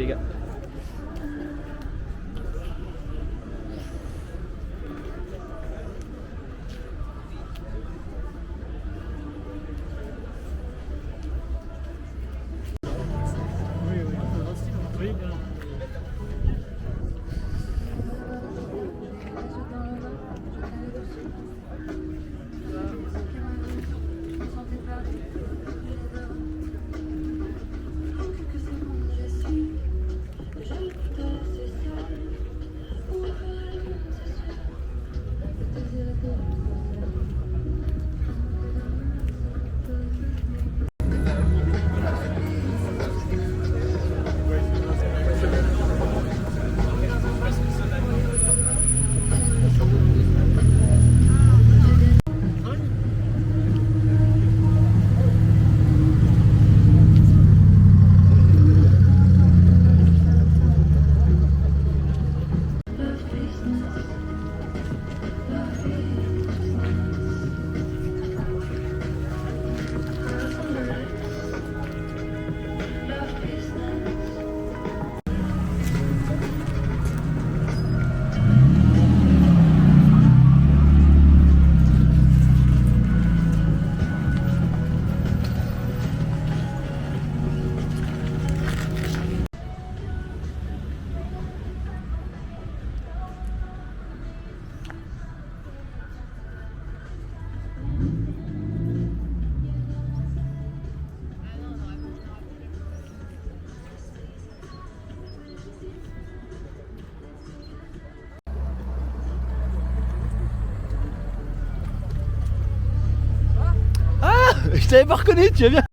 les gars. Je t'avais pas reconnu, tu vas bien.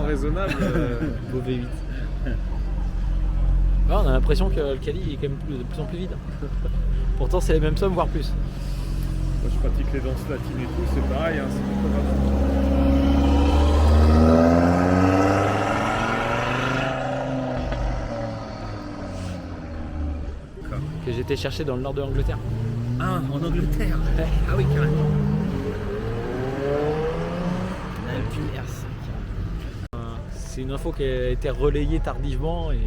Raisonnable. Beau V8. Ouais, on a l'impression que le Cali est quand même de plus en plus vide. Pourtant c'est les mêmes sommes, voire plus. Moi je pratique les danses latines et tout, c'est pareil, hein, c'est pas grave. Que j'étais chercher dans le nord de l'Angleterre. Ah, en Angleterre. Ouais. Ah oui, carrément. C'est une info qui a été relayée tardivement et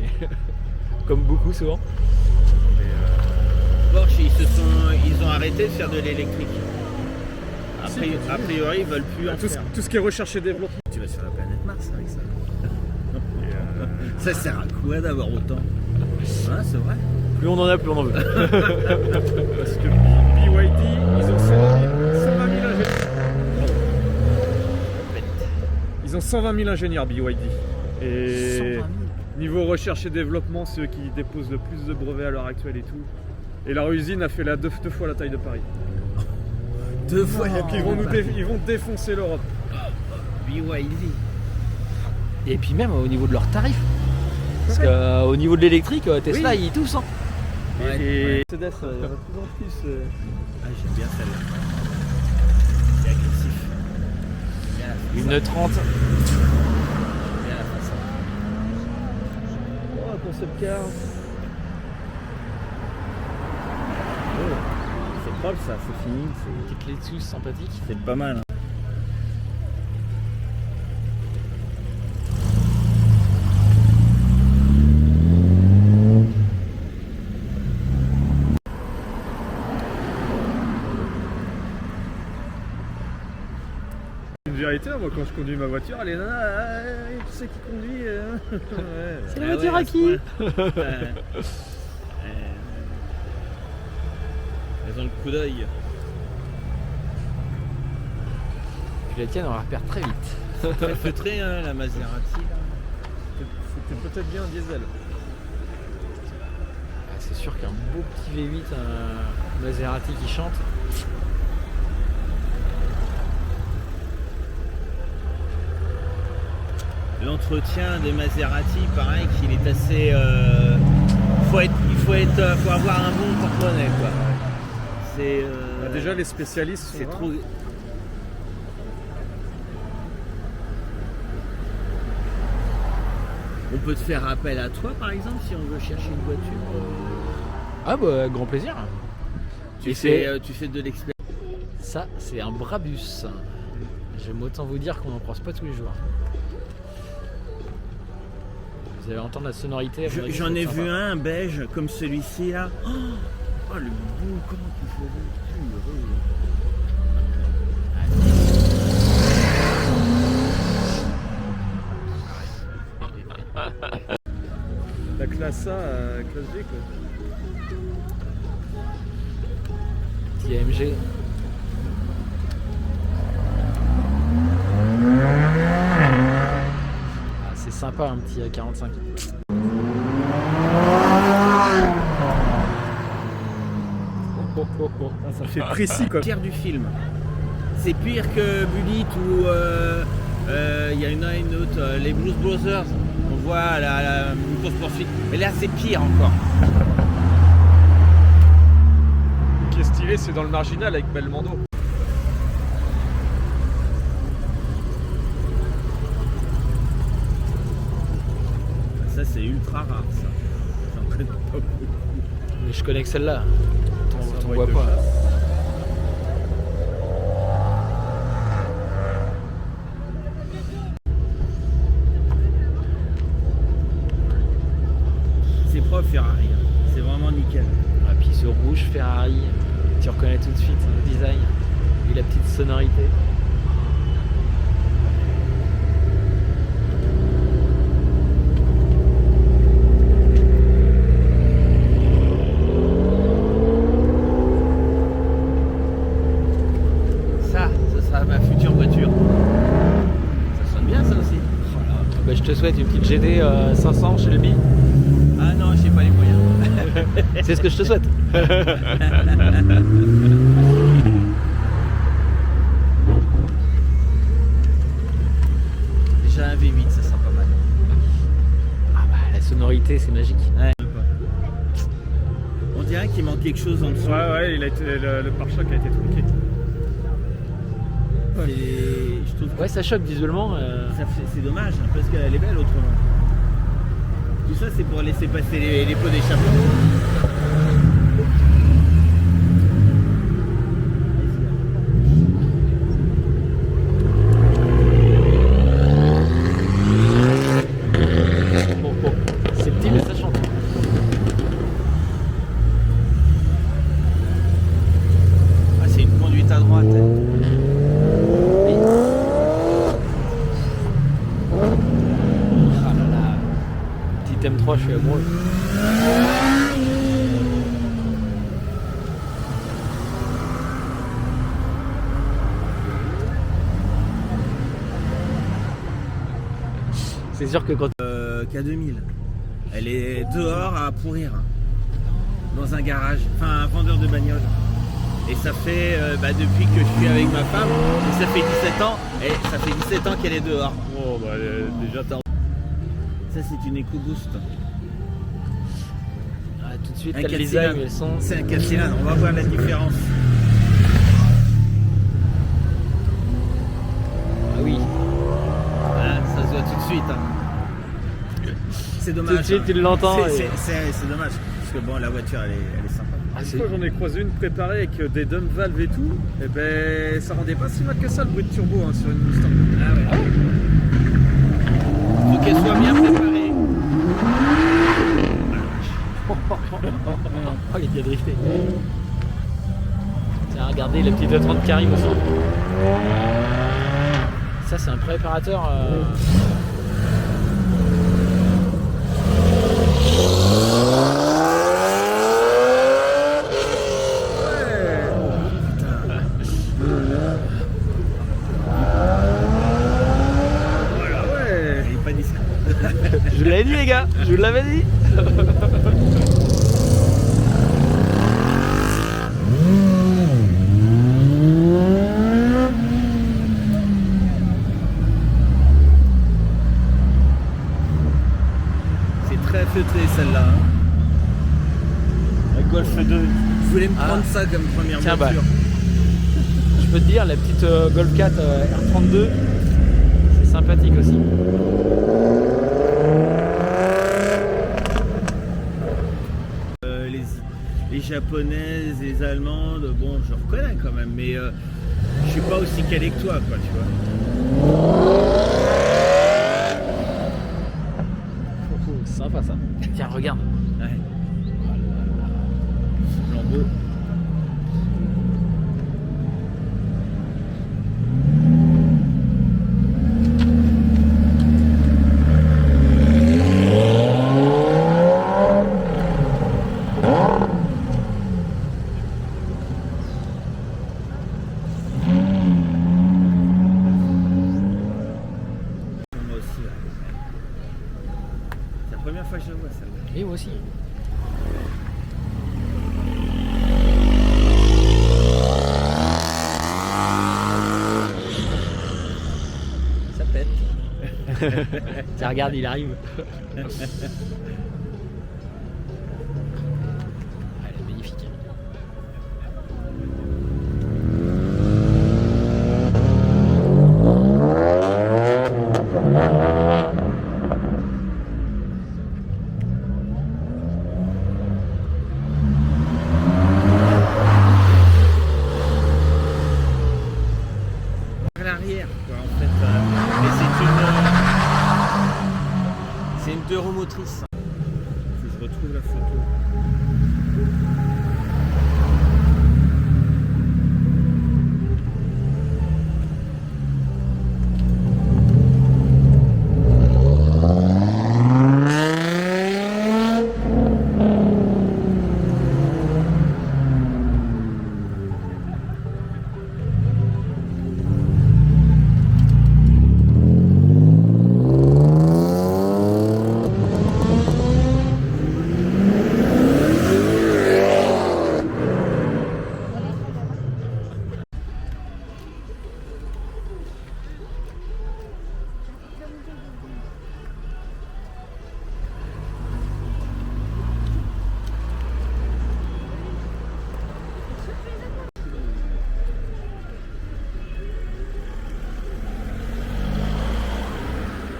comme beaucoup souvent. Porsche, ils ont arrêté de faire de l'électrique. A priori, ils veulent plus en faire. Tout ce qui est recherche et développement. Tu vas sur la planète Mars avec ça. Ça sert à quoi d'avoir autant? Hein, c'est vrai. Plus on en a, plus on en veut. Parce que BYD, ils ont 120 000 ingénieurs. Ils ont 120 000 ingénieurs BYD. Et 120 000. niveau recherche et développement, c'est eux qui déposent le plus de brevets à l'heure actuelle et tout. Et leur usine a fait deux fois la taille de Paris. 2 fois la Donc ils vont défoncer l'Europe. BYD. Et puis même au niveau de leurs tarifs. Parce qu'au niveau de l'électrique, Tesla Oui. ils tous. Hein. Ouais, Et ouais. Mercedes, il y en a de plus en plus. Ah, j'aime bien celle-là. C'est agressif. J'aime bien la façade. 1,30. J'aime bien la façade. Oh, concept car. C'est propre ça, c'est fini. Petite Lexus sympathique. C'est pas mal. Hein. Une vérité, moi quand je conduis ma voiture, les nanas, tu sais qui conduit ouais. C'est la voiture à qui? Elles ont le coup d'œil. Puis la tienne, on la repère très vite. Très feutrée, hein, la Maserati. Là. C'était peut-être bien un diesel. Ah, c'est sûr qu'un beau petit V8, un Maserati qui chante. L'entretien des Maserati, pareil, qu'il est assez. Faut avoir un bon porte-monnaie, quoi. C'est. Bah, déjà, les spécialistes sont c'est rares. trop. On peut te faire appel à toi, par exemple, si on veut chercher une voiture. Ah bah grand plaisir. Tu Et fais de l'expérience. Ça, c'est un Brabus. J'aime autant vous dire qu'on n'en croise pas tous les jours. Vous allez entendre la sonorité. J'en ai vu un beige comme celui-ci là. Oh, le beau, comment tu faisais. La classe A, classe B quoi. Petit AMG. Ah, c'est sympa un petit 45. Ah, ça fait précis quoi. Pire du film. C'est pire que Bullitt ou il y a une autre, les Blues Brothers. On voit une course poursuite. Mais là c'est pire encore. Ce qui est stylé, c'est dans le marginal avec Belmondo. Ça c'est ultra rare ça. J'en connais pas beaucoup. Mais je connais que celle-là. T'en un vois break de pas. chasse. C'est propre Ferrari. Hein. C'est vraiment nickel. Ah, puis ce rouge Ferrari, tu reconnais tout de suite le design et la petite sonorité. Ça sera ma future voiture. Ça sonne bien ça aussi. Bah, je te souhaite une petite GT 500 chez le Bi. Ah non, j'ai pas les moyens. C'est ce que je te souhaite. Déjà un V8, ça sera pas mal. Ah bah la sonorité c'est magique. Ouais. On dirait qu'il manque quelque chose en dessous. Ouais, le pare-choc a été tronqué. Et je trouve que Ouais, ça choque visuellement. c'est dommage, hein, parce qu'elle est belle autrement. Tout ça, c'est pour laisser passer les pots d'échappement. Bon, c'est petit mais ça chante. Ah, c'est une conduite à droite. Ah là là. Petit M3, je suis amoureux. C'est sûr que quand K2000. Elle est dehors à pourrir. Dans un garage. Enfin, un vendeur de bagnole. Et ça fait, depuis que je suis avec ma femme, et ça fait 17 ans, et ça fait 17 ans qu'elle est dehors. Oh bah déjà t'as. Ça, c'est une EcoBoost. ah, tout de suite, Un t'as le 4 design, cylindres. le son. C'est un 4 cylindres, on va voir la différence. Ah oui. Ah, ça se voit tout de suite. Hein. C'est dommage. Tout de suite, hein. tu l'entends. C'est dommage. Parce que bon, la voiture, elle est sympa. Ah, Une c'est- fois j'en ai croisé une préparée avec des dump valves et tout, et ben ça rendait pas si mal que ça le bruit de turbo hein, sur une Mustang. Ah ouais. Faut qu'elle soit bien préparée. Oh, il est bien drifté. Tiens, regardez le petit E30 qui arrive au centre. Ça, c'est un préparateur. pas discret. Je vous l'avais dit les gars, je vous l'avais dit. C'est très feutré celle-là. Hein. La Golf 2. Je voulais me prendre ça comme première Tiens, voiture. Je peux te dire, la petite Golf 4 R32, c'est sympathique aussi. Les japonaises, les allemandes, bon, je reconnais quand même, mais je suis pas aussi calé que toi, quoi, tu vois. C'est sympa ça. Tiens, regarde. Ouais. Lambeau. Moi aussi, là. C'est la première fois que je la vois, celle-là. Et moi aussi. Ça pète. Tiens, regarde, il arrive. Elle est magnifique. À l'arrière, quoi, en fait. Mais c'est une 2 roues motrices. Faut que je retrouve la photo.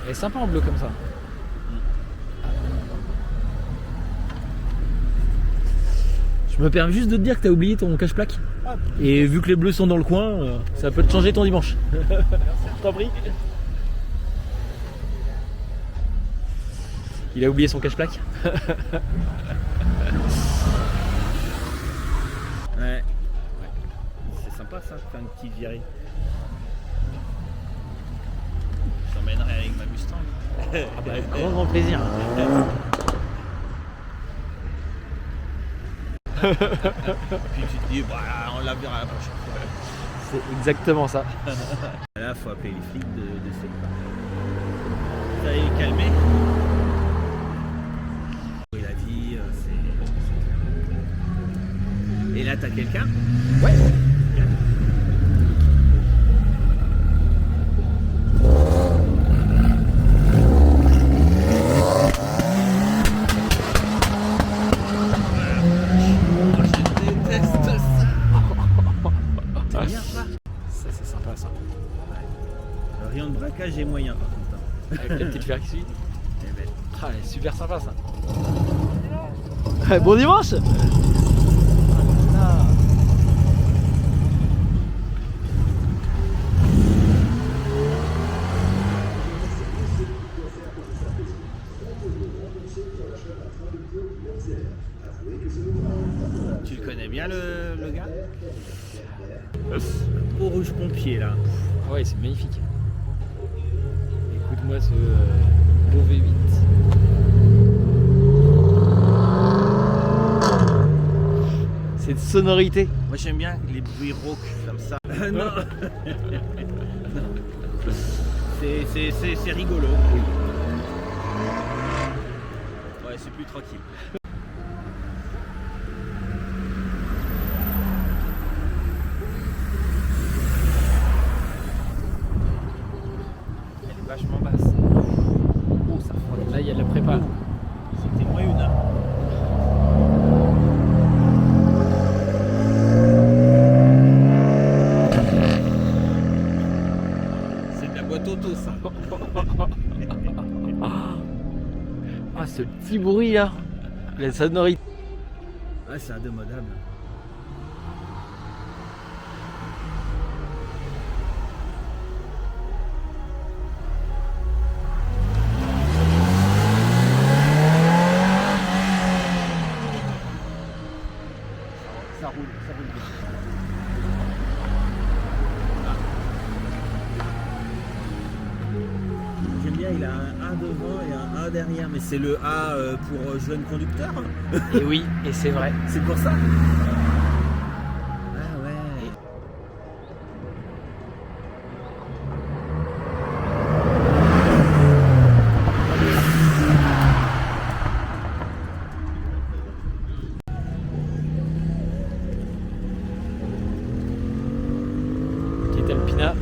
Elle est sympa en bleu comme ça. Je me permets juste de te dire que t'as oublié ton cache-plaque. Et vu que les bleus sont dans le coin, ça peut te changer ton dimanche. Je t'en prie. Il a oublié son cache-plaque. Ouais. C'est sympa ça, faire une petite virée. Je t'emmènerai avec ma Mustang. Ah bah, avec grand plaisir. Puis tu te dis, voilà, on la verra la prochaine fois. C'est exactement ça. Là, faut appeler les flics de cette part. Ça allait le calmer. Il a dit, c'est... Et là, t'as quelqu'un? Ouais. Ça c'est sympa ça. Le rayon de braquage est moyen par contre. Hein. Avec la petite fer qui suit. Eh ben, Ah, elle est super sympa ça. Bon dimanche. tu le connais bien le gars? Beau rouge pompier là. Ah ouais, c'est magnifique. Écoute-moi ce beau V8. Cette sonorité. Moi j'aime bien les bruits rauques comme ça. Non. Non. C'est rigolo. Oui. plus tranquille. Elle est vachement basse. Oh, ça frôle. Là, il y a de la prépa. C'était moins une. C'est de la boîte auto, ça. Ah, ce petit bruit là. La sonorité. Ouais, c'est indémodable. Ça roule bien. J'aime bien, il a un A devant et un A derrière, mais c'est le A pour jeune conducteur. Et oui, et c'est vrai. C'est pour ça. Ah ouais. Petite Alpina.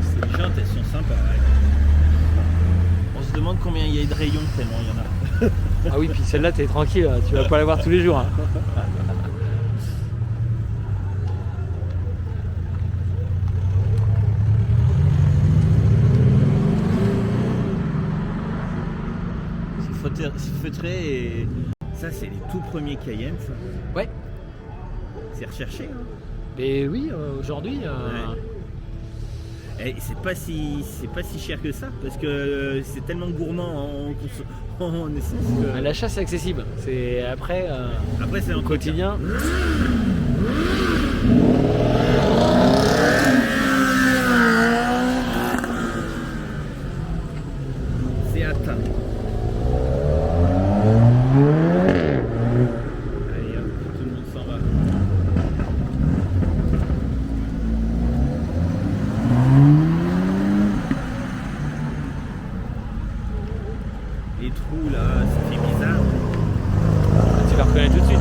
Ces jantes, elles sont sympas. Ouais. On se demande combien il y a de rayons tellement il y en a. Ah oui, puis celle-là, t'es tranquille, hein. Tu vas pas la voir tous les jours. Hein. C'est feutré et ça, c'est les tout premiers Cayenne. Ça. Ouais. C'est recherché. Hein. Mais oui, aujourd'hui. Et c'est pas si cher que ça parce que c'est tellement gourmand en essence. Que... L'achat, c'est accessible. C'est après. Après, c'est au quotidien. C'est atteint. Allez hop, tout le monde s'en va. Les trous là, ça fait bizarre. Tu la reconnais tout de suite.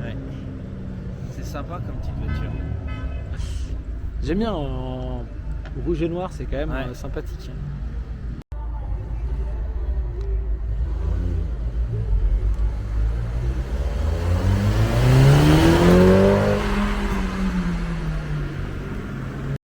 Ouais. C'est sympa comme petite voiture. J'aime bien en rouge et noir, c'est quand même Ouais. sympathique.